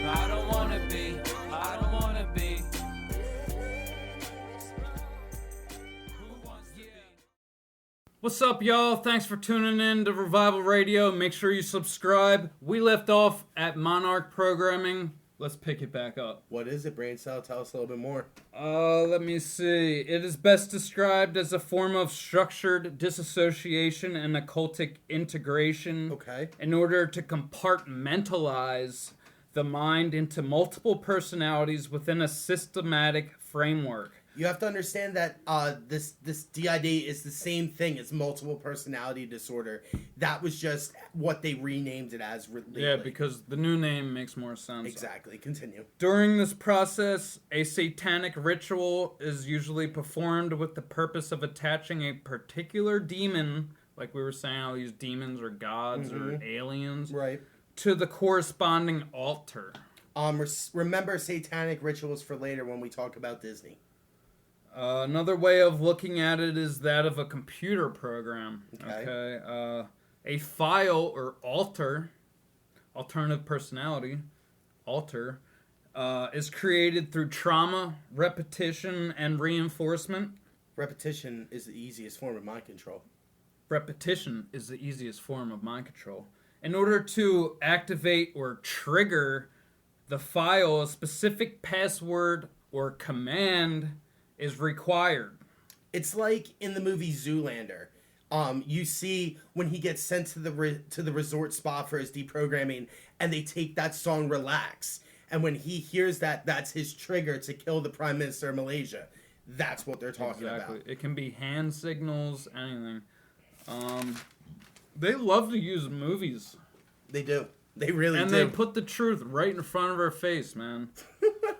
Speaker 4: I don't wanna be. I don't wanna be.
Speaker 3: What's up, y'all? Thanks for tuning in to Revival Radio. Make sure you subscribe. We left off at Monarch programming. Let's pick it back up.
Speaker 2: What is it, Braincell? Tell us a little bit more.
Speaker 3: Let me see. It is best described as a form of structured disassociation and occultic integration.
Speaker 2: Okay.
Speaker 3: In order to compartmentalize the mind into multiple personalities within a systematic framework.
Speaker 2: You have to understand that this DID is the same thing as multiple personality disorder. That was just what they renamed it as. Lately.
Speaker 3: Yeah, because the new name makes more sense.
Speaker 2: Exactly. Continue.
Speaker 3: During this process, a satanic ritual is usually performed with the purpose of attaching a particular demon, like we were saying, all these demons or gods or aliens,
Speaker 2: Right.
Speaker 3: to the corresponding altar.
Speaker 2: Remember satanic rituals for later when we talk about Disney.
Speaker 3: Another way of looking at it is that of a computer program.
Speaker 2: Okay.
Speaker 3: A file or alter, alternative personality, alter, is created through trauma, repetition, and reinforcement.
Speaker 2: Repetition is the easiest form of mind control.
Speaker 3: Repetition is the easiest form of mind control. In order to activate or trigger the file, a specific password or command is required.
Speaker 2: It's like in the movie Zoolander. You see when he gets sent to the resort spa for his deprogramming, and they take that song "Relax," and when he hears that, that's his trigger to kill the Prime Minister of Malaysia. That's what they're talking about.
Speaker 3: It can be hand signals, anything. They love to use movies.
Speaker 2: They do. They really do.
Speaker 3: And they put the truth right in front of our face, man.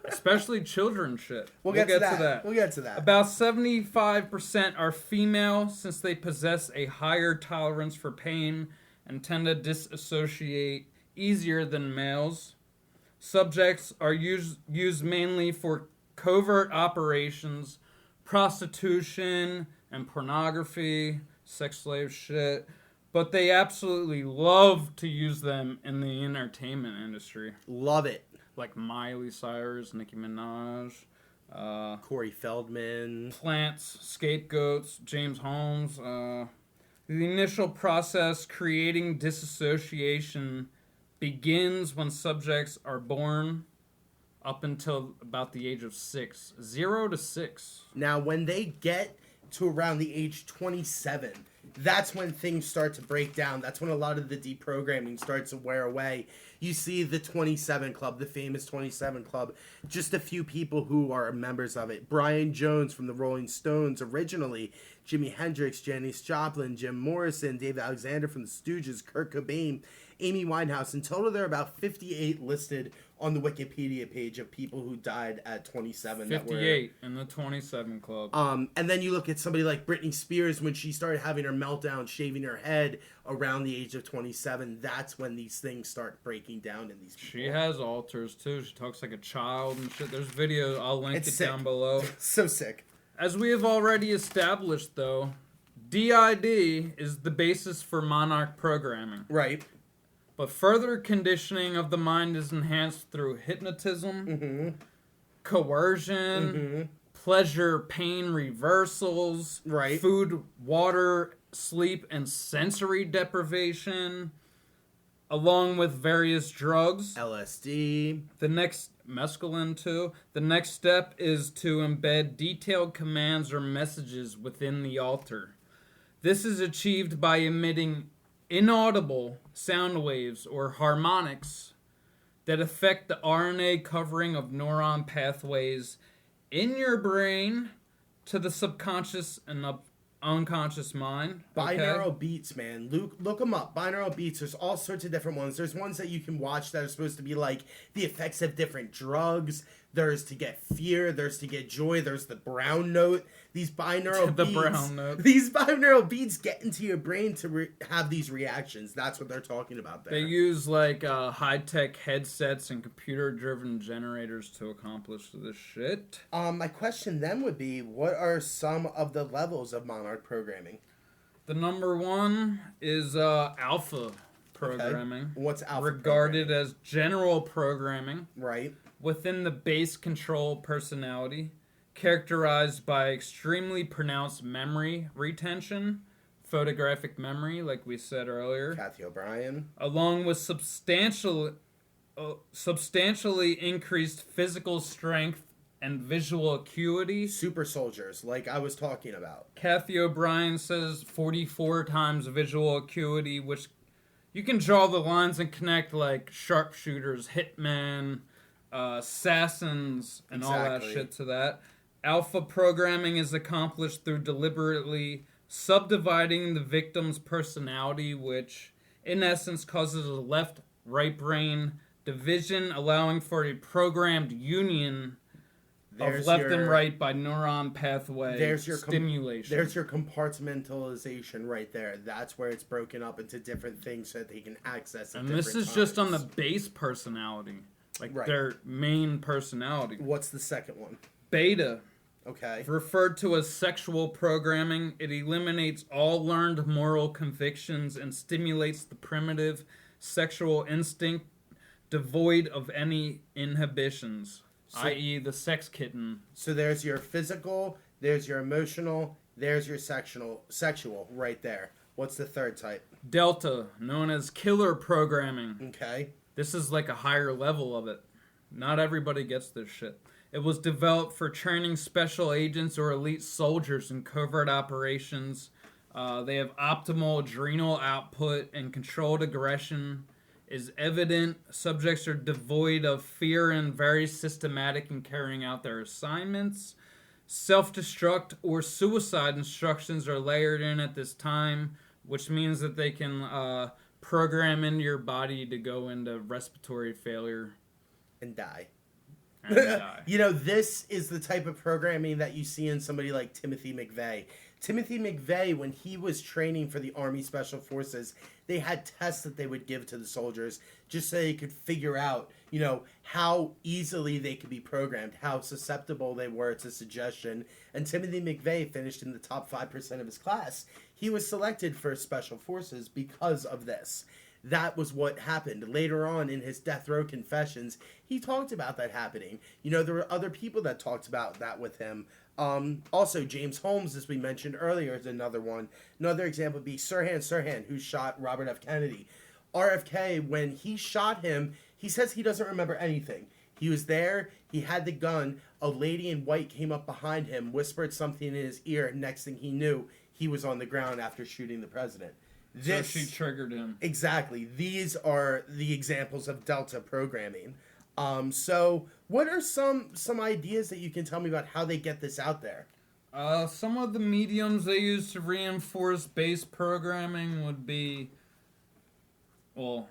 Speaker 3: Especially children shit.
Speaker 2: We'll get to that. We'll get to that.
Speaker 3: About 75% are female, since they possess a higher tolerance for pain and tend to disassociate easier than males. Subjects are used mainly for covert operations, prostitution, and pornography, sex slave shit. But they absolutely love to use them in the entertainment industry.
Speaker 2: Love it.
Speaker 3: Like Miley Cyrus, Nicki Minaj,
Speaker 2: Corey Feldman.
Speaker 3: Plants, Scapegoats, James Holmes. The initial process creating disassociation begins when subjects are born up until about the age of 6. 0 to 6.
Speaker 2: Now, when they get to around the age 27, that's when things start to break down. That's when a lot of the deprogramming starts to wear away. You see the 27 Club, the famous 27 Club, just a few people who are members of it. Brian Jones from the Rolling Stones originally, Jimi Hendrix, Janis Joplin, Jim Morrison, Dave Alexander from the Stooges, Kurt Cobain, Amy Winehouse. In total, there are about 58 listed on the Wikipedia page of people who died at 27.
Speaker 3: 58 in the 27 Club.
Speaker 2: And then you look at somebody like Britney Spears when she started having her meltdown, shaving her head around the age of 27. That's when these things start breaking down in these people.
Speaker 3: She has alters too. She talks like a child and shit. There's video. I'll link it
Speaker 2: sick.
Speaker 3: down below.
Speaker 2: So sick.
Speaker 3: As we have already established, though, DID is the basis for Monarch programming.
Speaker 2: Right.
Speaker 3: But further conditioning of the mind is enhanced through hypnotism, coercion, pleasure, pain reversals,
Speaker 2: right,
Speaker 3: food, water, sleep, and sensory deprivation, along with various drugs.
Speaker 2: LSD.
Speaker 3: The next mescaline too. The next step is to embed detailed commands or messages within the altar. This is achieved by emitting inaudible sound waves or harmonics that affect the RNA covering of neuron pathways in your brain to the subconscious and unconscious mind.
Speaker 2: Binaural beats, man. Look them up. Binaural beats. There's all sorts of different ones. There's ones that you can watch that are supposed to be like the effects of different drugs. There's to get fear. There's to get joy. There's the brown note. These binaural beats.
Speaker 3: Brown note.
Speaker 2: These binaural beats get into your brain to have these reactions. That's what they're talking about there.
Speaker 3: They use like high-tech headsets and computer-driven generators to accomplish this shit.
Speaker 2: My question then would be, what are some of the levels of Monarch programming?
Speaker 3: The number one is alpha programming.
Speaker 2: Okay. What's alpha
Speaker 3: regarded
Speaker 2: programming?
Speaker 3: as general programming.
Speaker 2: Right.
Speaker 3: Within the base control personality, characterized by extremely pronounced memory retention, photographic memory, like we said earlier,
Speaker 2: Kathy O'Brien,
Speaker 3: along with substantially increased physical strength and visual acuity.
Speaker 2: super soldiers, like I was talking about.
Speaker 3: Kathy O'Brien says 44 times visual acuity, which you can draw the lines and connect like sharpshooters, hitmen, assassins, and all that shit to that. Alpha programming is accomplished through deliberately subdividing the victim's personality, which in essence causes a left-right brain division, allowing for a programmed union of left and right by neuron pathway stimulation.
Speaker 2: There's your compartmentalization right there. That's where it's broken up into different things so that they can access it.
Speaker 3: And this is just on the base personality. Like their main personality.
Speaker 2: What's the second one?
Speaker 3: Beta.
Speaker 2: Okay.
Speaker 3: Referred to as sexual programming, it eliminates all learned moral convictions and stimulates the primitive sexual instinct devoid of any inhibitions, i.e. the sex kitten.
Speaker 2: So there's your physical, there's your emotional, there's your sexual right there. What's the third type?
Speaker 3: Delta, known as killer programming.
Speaker 2: Okay.
Speaker 3: This is like a higher level of it. Not everybody gets this shit. It was developed for training special agents or elite soldiers in covert operations. They have optimal adrenal output and controlled aggression is evident. Subjects are devoid of fear and very systematic in carrying out their assignments. Self-destruct or suicide instructions are layered in at this time, which means that they can program into your body to go into respiratory failure
Speaker 2: and die.
Speaker 3: And die.
Speaker 2: You know, this is the type of programming that you see in somebody like Timothy McVeigh. Timothy McVeigh, when he was training for the Army Special Forces, they had tests that they would give to the soldiers just so they could figure out, you know, how easily they could be programmed, how susceptible they were to suggestion. And Timothy McVeigh finished in the top 5% of his class. He was selected for Special Forces because of this. That was what happened. Later on in his death row confessions, he talked about that happening. You know, there were other people that talked about that with him. Also, James Holmes, as we mentioned earlier, is another one. Another example would be Sirhan, who shot Robert F. Kennedy. RFK, when he shot him, he says he doesn't remember anything. He was there, he had the gun, a lady in white came up behind him, whispered something in his ear, next thing he knew, he was on the ground after shooting the president.
Speaker 3: So she triggered him.
Speaker 2: Exactly. These are the examples of Delta programming. So what are some ideas that you can tell me about how they get this out there?
Speaker 3: Some of the mediums they use to reinforce base programming would be, well,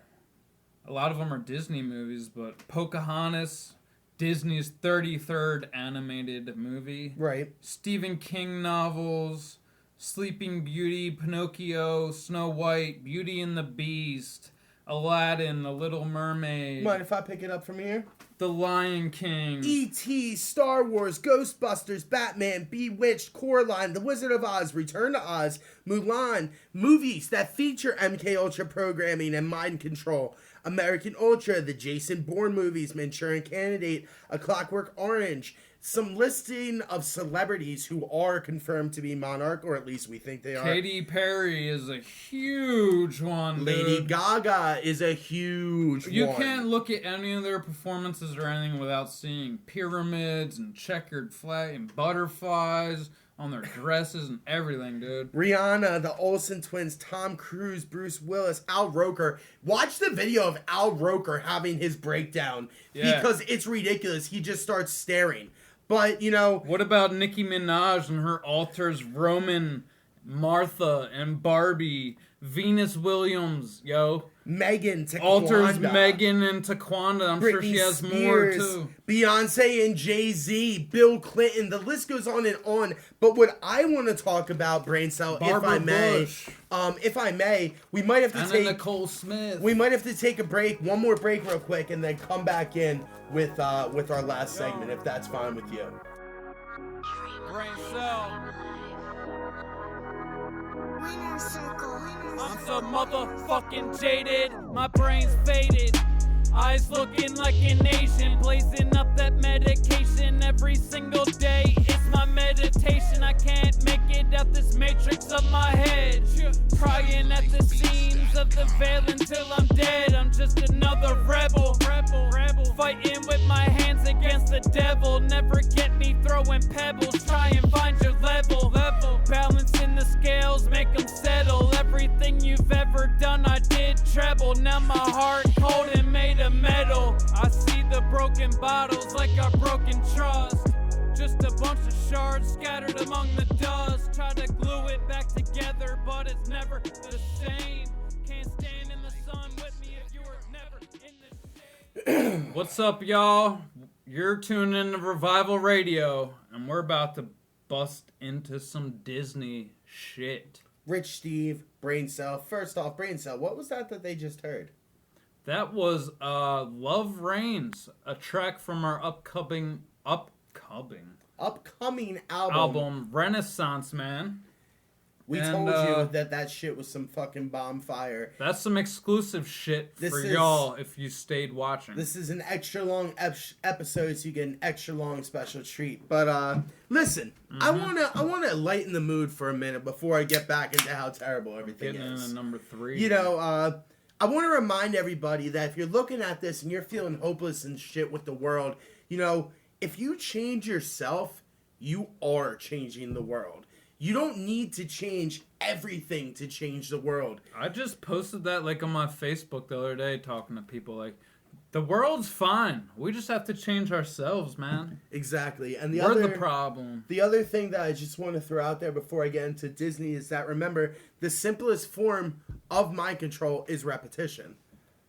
Speaker 3: a lot of them are Disney movies, but Pocahontas, Disney's 33rd animated movie.
Speaker 2: Right.
Speaker 3: Stephen King novels, Sleeping Beauty, Pinocchio, Snow White, Beauty and the Beast, Aladdin, The Little Mermaid.
Speaker 2: Mind if I pick it up from here?
Speaker 3: The Lion King.
Speaker 2: E.T., Star Wars, Ghostbusters, Batman, Bewitched, Coraline, The Wizard of Oz, Return to Oz, Mulan, movies that feature MK-Ultra programming and mind control. American Ultra, the Jason Bourne movies, Manchurian Candidate, A Clockwork Orange, some listing of celebrities who are confirmed to be Monarch, or at least we think they are.
Speaker 3: Katy Perry is a huge one,
Speaker 2: Lady
Speaker 3: dude.
Speaker 2: Gaga is a huge one.
Speaker 3: You can't look at any of their performances or anything without seeing pyramids and checkered flag and butterflies on their dresses and everything, dude.
Speaker 2: Rihanna, the Olsen twins, Tom Cruise, Bruce Willis, Al Roker. Watch the video of Al Roker having his breakdown because it's ridiculous. He just starts staring. But, you know...
Speaker 3: What about Nicki Minaj and her alters Roman, Martha, and Barbie, Venus Williams, yo?
Speaker 2: Megan, Taquanda.
Speaker 3: Alters Megan and Taquanda. I'm sure she has
Speaker 2: Spears,
Speaker 3: more, too.
Speaker 2: Beyonce and Jay-Z, Bill Clinton. The list goes on and on. But what I want to talk about, Braincell, if I may, we might have to take...
Speaker 3: Nicole Smith.
Speaker 2: We might have to take a break, one more break real quick, and then come back in with our last segment, if that's fine with you.
Speaker 1: Braincell. I'm so motherfucking jaded, my brain's faded. Eyes looking like an Asian, blazing up that medication every single day. It's my meditation, I can't make it out this matrix of my head. Prying at the seams of the veil until I'm dead. I'm just another rebel, fighting with my hands against the devil. Never get me throwing pebbles, try and find your level. Balancing the scales, make them settle. Everything you've ever done, I did treble. Now my heart cold and made of metal. I see the broken bottles like a broken trust. Just a bunch of shards scattered among the dust. Try to glue it back together, but it's never the same. Can't stand in the sun with me if you were never in the shade.
Speaker 3: What's up, y'all? You're tuning in to Revival Radio, and we're about to bust into some Disney shit.
Speaker 2: Rich Steve, Braincell. First off, Braincell, what was that they just heard?
Speaker 3: That was Love Reigns, a track from our upcoming album Renaissance, man.
Speaker 2: We told you that shit was some fucking bomb fire.
Speaker 3: That's some exclusive shit for y'all if you stayed watching.
Speaker 2: This is an extra long episode, so you get an extra long special treat. But listen, I wanna lighten the mood for a minute before I get back into how terrible everything
Speaker 3: Getting
Speaker 2: is.
Speaker 3: into number 3.
Speaker 2: You know, I want to remind everybody that if you're looking at this and you're feeling hopeless and shit with the world, you know, if you change yourself, you are changing the world. You don't need to change everything to change the world.
Speaker 3: I just posted that like on my Facebook the other day, talking to people like, the world's fine. We just have to change ourselves, man.
Speaker 2: Exactly. And
Speaker 3: we're the problem.
Speaker 2: The other thing that I just want to throw out there before I get into Disney is that, remember, the simplest form of mind control is repetition.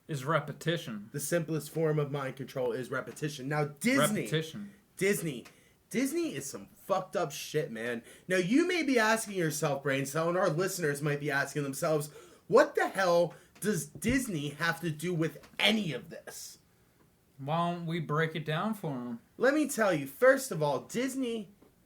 Speaker 2: The simplest form of mind control is repetition. Now, Disney is some fucked up shit, man. Now, you may be asking yourself, Braincell, and our listeners might be asking themselves, what the hell does Disney have to do with any of this?
Speaker 3: Why don't we break it down for them?
Speaker 2: Let me tell you, first of all,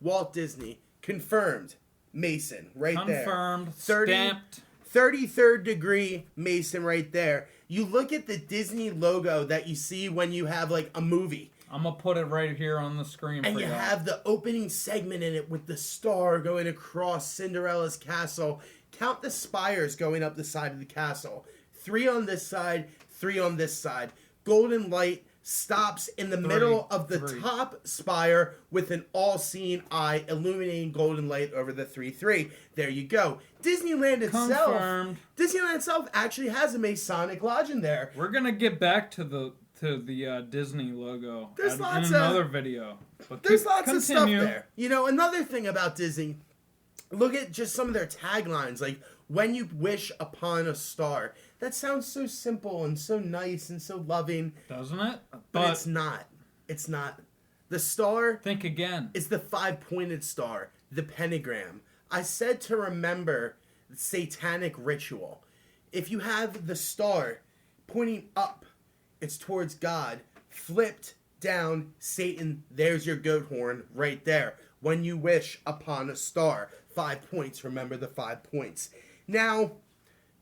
Speaker 2: Walt Disney, confirmed Mason,
Speaker 3: Confirmed, stamped.
Speaker 2: 33rd degree Mason right there. You look at the Disney logo that you see when you have like a movie.
Speaker 3: I'm going to put it right here on the screen
Speaker 2: and
Speaker 3: for you.
Speaker 2: And you have the opening segment in it with the star going across Cinderella's castle. Count the spires going up the side of the castle. 3 on this side, 3 on this side. Golden light stops in the middle of the top spire with an all-seeing eye illuminating golden light over the 3-3. There you go. Disneyland itself actually has a Masonic lodge in there.
Speaker 3: We're going to get back to the Disney logo in another video. But
Speaker 2: there's lots of stuff there. You know, another thing about Disney, look at just some of their taglines, like, when you wish upon a star. That sounds so simple and so nice and so loving.
Speaker 3: Doesn't it?
Speaker 2: But it's not. It's not. The star...
Speaker 3: Think again.
Speaker 2: It's the 5-pointed star, the pentagram. I said to remember the satanic ritual. If you have the star pointing up, it's towards God. Flipped down, Satan, there's your goat horn right there. When you wish upon a star. 5 points, remember the 5 points. Now,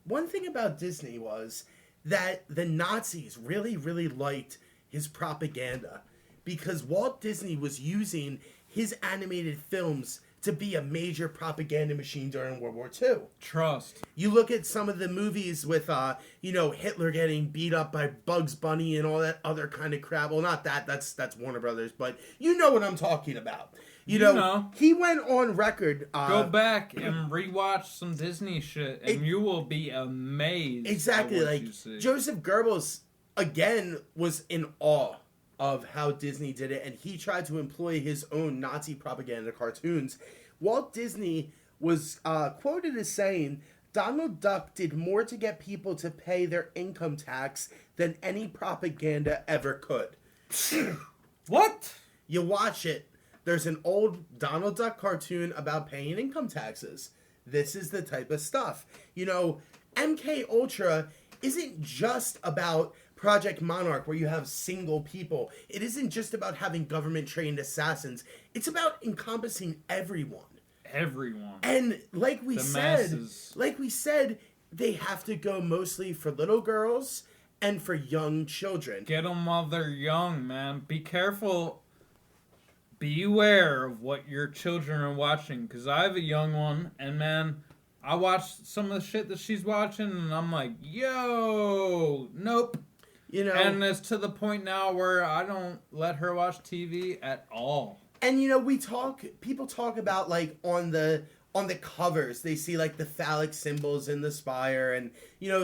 Speaker 2: one thing about Disney was that the Nazis really, really liked his propaganda. because Walt Disney was using his animated films to be a major propaganda machine during World War II.
Speaker 3: Trust.
Speaker 2: You look at some of the movies with, Hitler getting beat up by Bugs Bunny and all that other kind of crap. Well, not that. That's Warner Brothers, but you know what I'm talking about. You know. He went on record.
Speaker 3: Go back and rewatch some Disney shit, and you will be amazed.
Speaker 2: Exactly.
Speaker 3: At what
Speaker 2: Like
Speaker 3: you see.
Speaker 2: Joseph Goebbels again was in awe of how Disney did it, and he tried to employ his own Nazi propaganda cartoons. Walt Disney was quoted as saying, "Donald Duck did more to get people to pay their income tax than any propaganda ever could."
Speaker 3: What?
Speaker 2: You watch it, there's an old Donald Duck cartoon about paying income taxes. This is the type of stuff. MK-Ultra isn't just about Project Monarch, where you have single people. It isn't just about having government-trained assassins. It's about encompassing everyone.
Speaker 3: Everyone.
Speaker 2: And like we
Speaker 3: masses.
Speaker 2: said, they have to go mostly for little girls and for young children.
Speaker 3: Get them while they're young, man. Be careful. Beware of what your children are watching. Because I have a young one, and man, I watch some of the shit that she's watching, and I'm like, yo, nope. And it's to the point now where I don't let her watch TV at all.
Speaker 2: And people talk about like on the covers, they see like the phallic symbols in the spire, and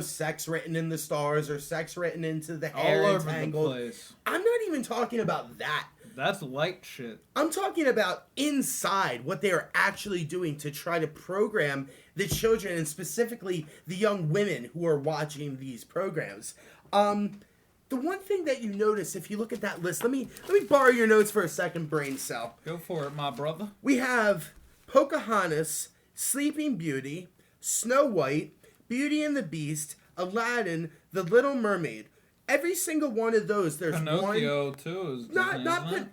Speaker 2: sex written in the stars or sex written into the hair
Speaker 3: all over
Speaker 2: entangled.
Speaker 3: the place.
Speaker 2: I'm not even talking about that.
Speaker 3: That's light shit.
Speaker 2: I'm talking about inside what they are actually doing to try to program the children, and specifically the young women who are watching these programs. The one thing that you notice if you look at that list, let me borrow your notes for a second, Braincell.
Speaker 3: Go for it, my brother.
Speaker 2: We have Pocahontas, Sleeping Beauty, Snow White, Beauty and the Beast, Aladdin, The Little Mermaid. Every single one of those, there's
Speaker 3: Pinocchio
Speaker 2: one.
Speaker 3: too is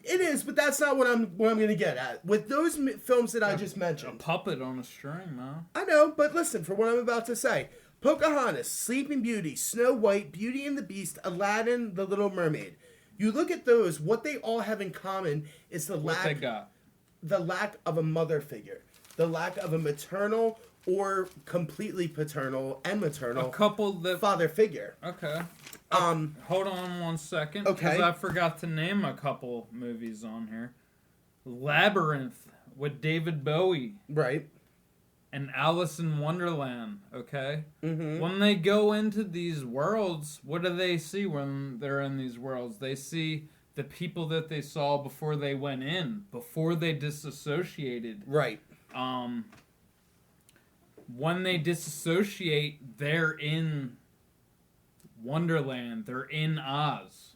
Speaker 2: It is, but that's not what I'm going to get at. With those films that I just
Speaker 3: a
Speaker 2: mentioned,
Speaker 3: puppet on a string, man.
Speaker 2: I know, but listen for what I'm about to say. Pocahontas, Sleeping Beauty, Snow White, Beauty and the Beast, Aladdin, The Little Mermaid. You look at those, what they all have in common is the lack of a mother figure, the lack of a maternal or completely paternal and maternal father figure.
Speaker 3: Okay. Hold on 1 second.
Speaker 2: Okay.
Speaker 3: Because I forgot to name a couple movies on here. Labyrinth with David Bowie.
Speaker 2: Right.
Speaker 3: And Alice in Wonderland, okay?
Speaker 2: Mm-hmm.
Speaker 3: When they go into these worlds, what do they see when they're in these worlds? They see the people that they saw before they went in, before they disassociated.
Speaker 2: Right.
Speaker 3: When they disassociate, they're in Wonderland. They're in Oz.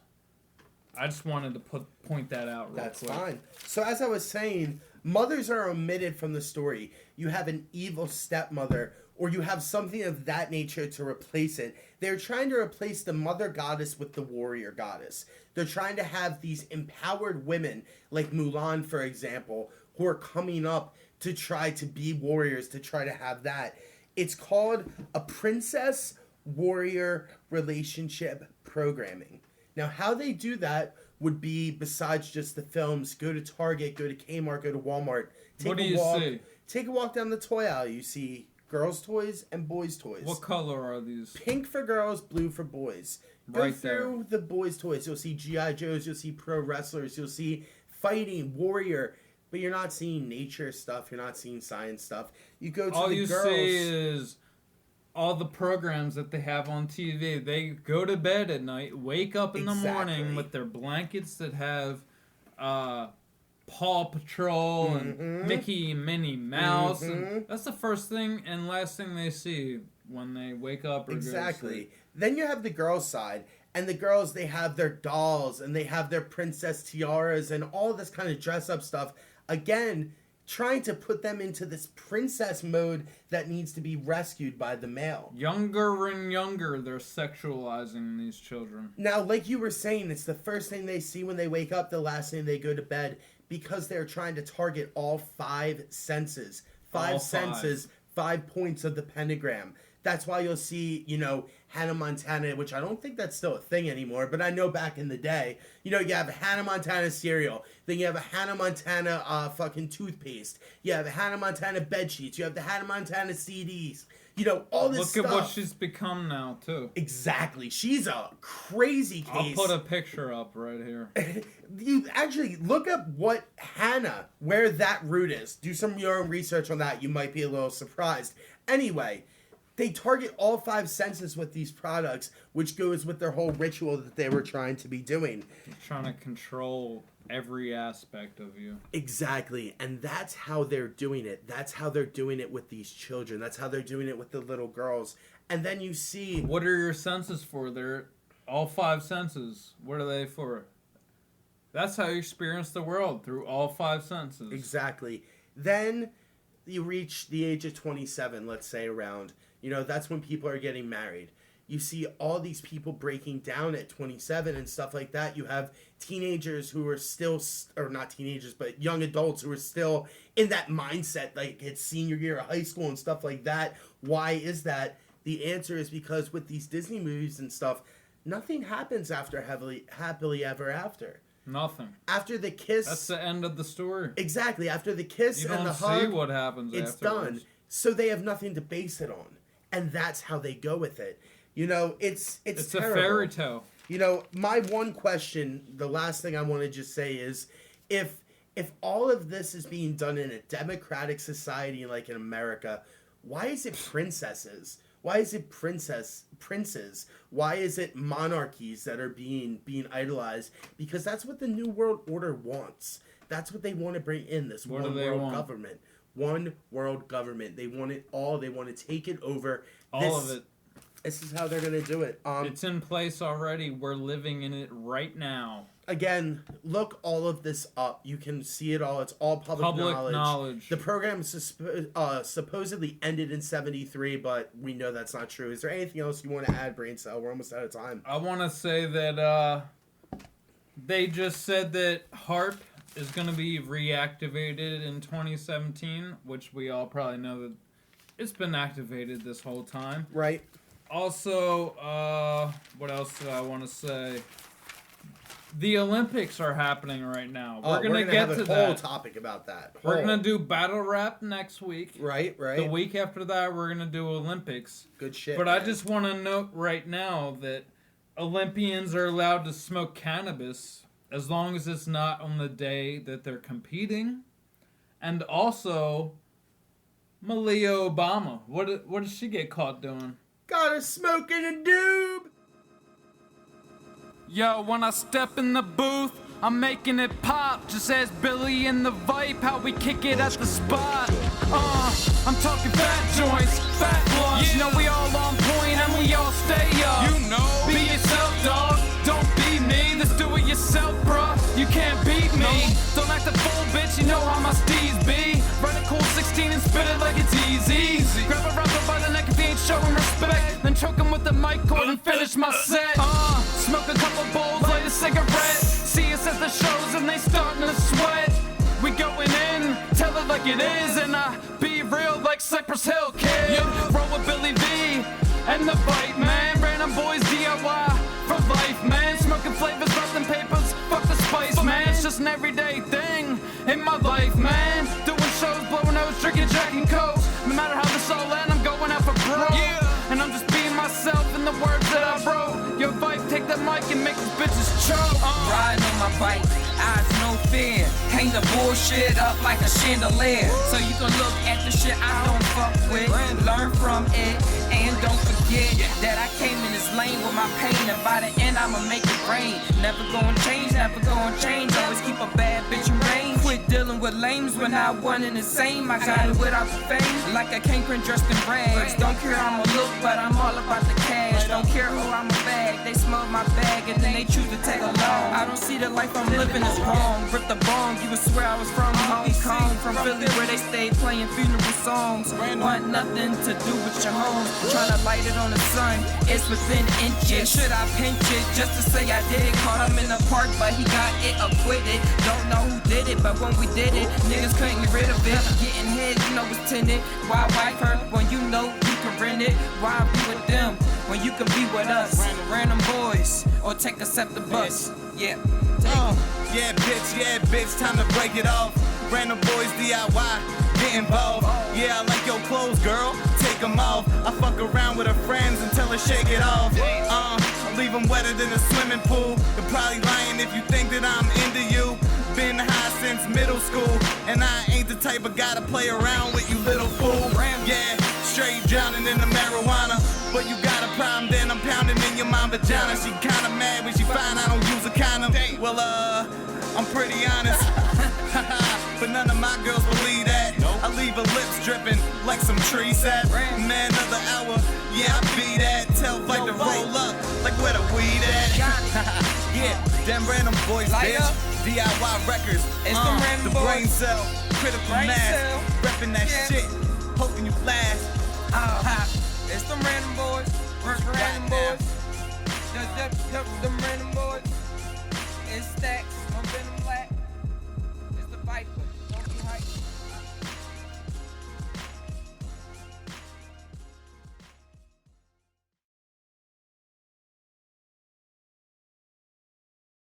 Speaker 3: I just wanted to point that out real quick.
Speaker 2: That's fine. So as I was saying, mothers are omitted from the story. You have an evil stepmother, or you have something of that nature to replace it. They're trying to replace the mother goddess with the warrior goddess. They're trying to have these empowered women, like Mulan, for example, who are coming up to try to be warriors, to try to have that. It's called a princess warrior relationship programming. Now, how they do that would be, besides just the films, go to Target, go to Kmart, go to Walmart.
Speaker 3: What do you see?
Speaker 2: Take a walk down the toy aisle. You see girls' toys and boys' toys.
Speaker 3: What color are these?
Speaker 2: Pink for girls, blue for boys. Go through the boys' toys. You'll see G.I. Joes, you'll see pro wrestlers, you'll see fighting, warrior. But you're not seeing nature stuff. You're not seeing science stuff. You go to the girls.
Speaker 3: All you see is all the programs that they have on TV. They go to bed at night, wake up in the morning with their blankets that have Paw Patrol and Mickey and Minnie Mouse. And that's the first thing and last thing they see when they wake up or go to sleep.
Speaker 2: Then you have the girls' side. And the girls, they have their dolls and they have their princess tiaras and all this kind of dress-up stuff. Again, trying to put them into this princess mode that needs to be rescued by the male.
Speaker 3: Younger and younger, they're sexualizing these children.
Speaker 2: Now, like you were saying, it's the first thing they see when they wake up, the last thing they go to bed, because they're trying to target all five senses. Five senses, 5 points of the pentagram. That's why you'll see, you know, Hannah Montana, which I don't think that's still a thing anymore, but I know back in the day, you know, you have a Hannah Montana cereal, then you have a Hannah Montana fucking toothpaste, you have a Hannah Montana bed sheets, you have the Hannah Montana CDs, you know, all this stuff.
Speaker 3: Look at what she's become now, too.
Speaker 2: Exactly. She's a crazy case.
Speaker 3: I'll put a picture up right here.
Speaker 2: You actually look up what Hannah, where that root is. Do some of your own research on that. You might be a little surprised. Anyway, they target all 5 senses with these products, which goes with their whole ritual that they were trying to be doing.
Speaker 3: They're trying to control every aspect of you.
Speaker 2: Exactly. And that's how they're doing it. That's how they're doing it with these children. That's how they're doing it with the little girls. And then you see...
Speaker 3: What are your senses for? They're all 5 senses. What are they for? That's how you experience the world, through all 5 senses.
Speaker 2: Exactly. Then you reach the age of 27, let's say, around. You know, that's when people are getting married. You see all these people breaking down at 27 and stuff like that. You have teenagers who are still, or not teenagers, but young adults who are still in that mindset, like it's senior year of high school and stuff like that. Why is that? The answer is because with these Disney movies and stuff, nothing happens after happily ever after.
Speaker 3: Nothing.
Speaker 2: After the kiss...
Speaker 3: That's the end of the story.
Speaker 2: Exactly. After the kiss and the hug...
Speaker 3: You don't see what happens
Speaker 2: it's
Speaker 3: afterwards.
Speaker 2: Done. So they have nothing to base it on. And that's how they go with it. You know, it's terrible.
Speaker 3: A fairy tale.
Speaker 2: You know, my one question, the last thing I want to just say is, if all of this is being done in a democratic society like in America, why is it princesses? Why is it princes? Why is it monarchies that are being idolized? Because that's what the New World Order wants. That's what they want to bring in, this one world government. One world government. They want it all. They want to take it over.
Speaker 3: All of it.
Speaker 2: This is how they're going to do it.
Speaker 3: It's in place already. We're living in it right now.
Speaker 2: Again, look all of this up. You can see it all. It's all public knowledge. The program supposedly ended in 1973, but we know that's not true. Is there anything else you want to add, Braincell? We're almost out of time.
Speaker 3: I want to say that they just said that HARP is going to be reactivated in 2017, which we all probably know that it's been activated this whole time.
Speaker 2: Right.
Speaker 3: Also, what else did I want to say? The Olympics are happening right now. We're gonna get
Speaker 2: have
Speaker 3: to
Speaker 2: a
Speaker 3: that.
Speaker 2: whole topic about that.
Speaker 3: We're gonna do battle rap next week.
Speaker 2: Right.
Speaker 3: The week after that, we're gonna do Olympics.
Speaker 2: Good shit.
Speaker 3: But man, I just want to note right now that Olympians are allowed to smoke cannabis as long as it's not on the day that they're competing. And also, Malia Obama. What did she get caught doing?
Speaker 2: Got her smoking a doob.
Speaker 1: Yo, when I step in the booth, I'm making it pop. Just as Billy in the Vype, how we kick it at the spot. I'm talking fat joints, fat blunts. You know we all on point and we all stay up. You know, be yourself, dog. Don't be me. Let's do it yourself, bruh. You can't beat me. Don't act a fool, bitch. You know how my steez be. Run a cool 16 and spit it like it's easy. Grab a rapper by the neck if he ain't showing respect. Then choke him with the mic cord and finish my set. Smoke a couple bowls, light a cigarette. See us at the shows and they starting to sweat. We going in, tell it like it is, and I be real like Cypress Hill kid. Roll with Billy V and the Vype man. Random boys DIY for life, man. Smoking flavors, wrapping papers, fuck the spice, man. It's just an everyday thing in my life, man. Doing shows, blowing nose, drinking Jack and Coke. No matter how this all end, I'm going out for broke. And I'm just being myself in the words that I wrote. Yo, Vype, take that mic and make these bitches choke.
Speaker 4: Riding on my bike, eyes no fear. Hang the bullshit up like a chandelier. So you can look at the shit I don't fuck with. Learn from it, and don't forget that I came in this lane with my pain. And by the end, I'ma make it rain. Never gonna change, never gonna change. Always keep a bad bitch in range. Quit dealing with lames when I one and the same. I got it without the fame. Like a kingpin dressed in rags. Don't care how I'ma look, but I'm all about the cash. Don't care who I'ma bag. They smell my bag and then they choose to take along. I don't see the life I'm living is wrong. Rip the bong, you would swear I was from Hong Kong. From Philly where they stay playing funeral songs. Want nothing to do with your home. Tryna light it on the sun, it's within inches. Should I pinch it just to say I did it? Caught him in the park, but he got it acquitted. Don't know who did it, but when we did it, niggas couldn't get rid of it. Getting head, you know it's tinted. Why wife her when you know you can rent it. Why be with them when you can be with us? Random boys, or take us at the bus. Yeah.
Speaker 5: Yeah, bitch, time to break it off. Random boys DIY, get involved. Yeah, I like your clothes, girl, take them off. I fuck around with her friends until I shake it off. I leave them wetter than a swimming pool. You're probably lying if you think that I'm into you. Been high since middle school, and I ain't the type of guy to play around with, you little fool. Yeah, straight drowning in the marijuana. But you got a problem, then I'm pounding in your mom vagina. She kinda mad when she find I don't use a condom. Well, I'm pretty honest. But none of my girls believe that. I leave her lips dripping like some tree sap. Man, another hour, yeah, I be that. Tell Vype to roll up, like where the weed at. Yeah, them random boys, bitch. DIY records,
Speaker 4: It's them random
Speaker 5: the
Speaker 4: boys.
Speaker 5: Braincell, critical mass, reppin' that shit, hoping you last.
Speaker 4: It's them random boys. Random boys. Them